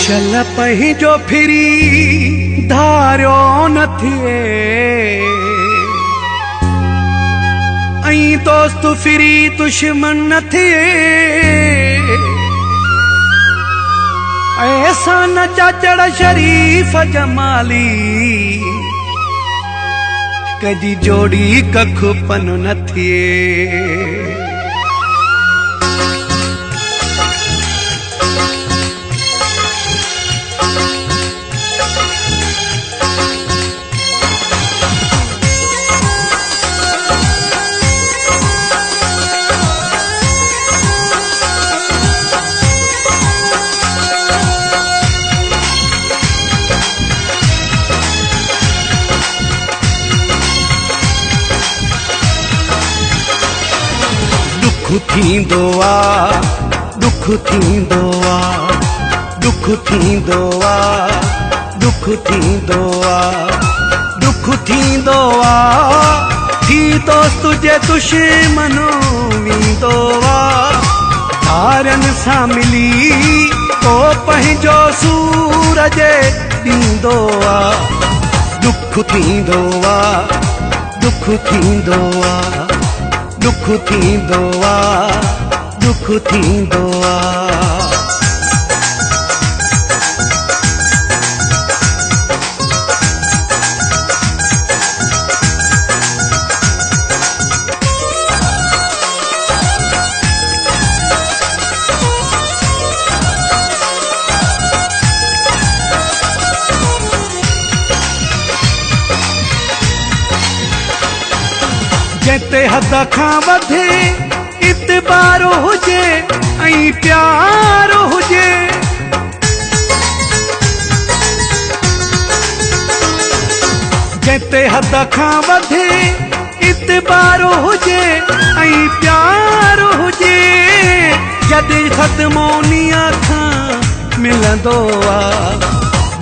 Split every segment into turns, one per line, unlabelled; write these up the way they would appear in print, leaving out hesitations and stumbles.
छल पंहिंजो फिरी धारियो न थिए ऐं दोस्त फिरी दुश्मन न थिए ऐसा न चाचड़ शरीफ जमाली कदी जोड़ी कख पन न थिए। दुख थींदो आ दुख थींदो आ दुख थींदो आ दुख थींदो आ दुख थींदो आ थी दोस्त जे दुश्मनो वींदो आ तारन सां मिली को पंहिंजो सूरज ॾींदो आ दुख थींदो आ दुख थींदो आ दुख थींदो आ दुख थींदो आ। जेते हद खां वधे इतबार हुजे ऐं प्यार हुजे जेते हद खां वधे इतबार हुजे ऐं प्यार हुजे जॾहिं सदमो निया खां मिलंदो आ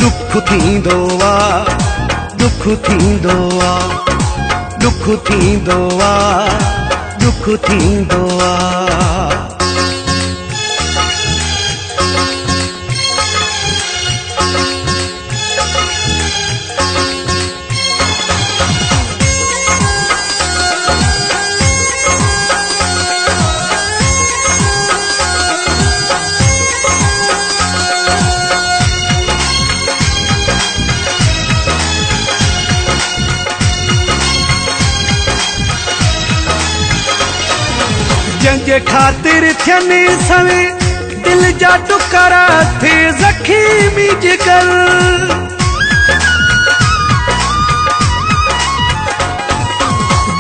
दुख थींदो आ दुख थींदो आ दुख थींदो आ दुख थींदो आ। जंहिंजे ख़ातिर थियनि सवे दिल जा टुकड़ा थे ज़ख़ीमी जिगर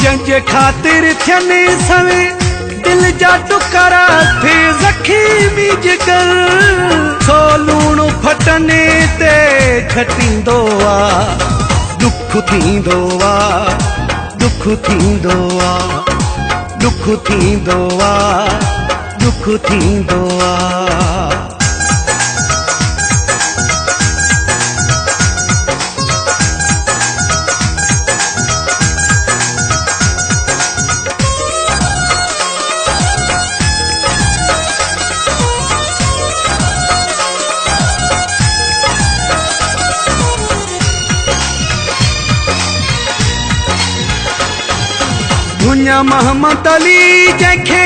जंहिंजे ख़ातिर थियनि सवे दिल जा टुकड़ा थे ज़ख़ीमी जिगर सो लूण फटने ते छटींदो आ दुख थींदो आ दुख थींदो आ दुख थींदो आ दुख थींदो आ। भुञा मोहम्मद अली जंहिंखे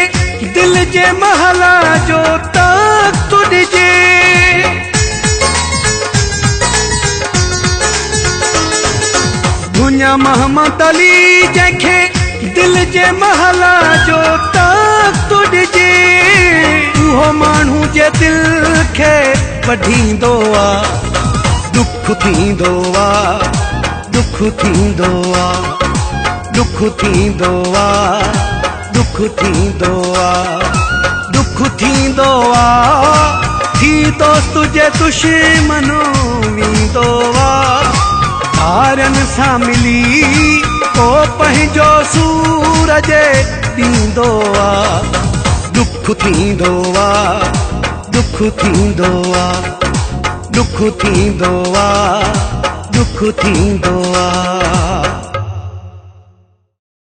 दिल जे महला जो तख़्त ॾिजे भुञा मोहम्मद अली जंहिंखे दिल जे महला जो तख़्त ॾिजे उहो माण्हू जे दिल खे वढींदो आ दुख थींदो आ दुख थींदो आ दुख थींदो आ दुख थींदो आ दुख थींदो आ थी दोस्त जे दुश्मनो वींदो आ तारन सां मिली को पंहिंजो सूरज ॾींदो आ दुख थींदो आ दुख थींदो आ दुख थींदो आ दुख थींदो आ।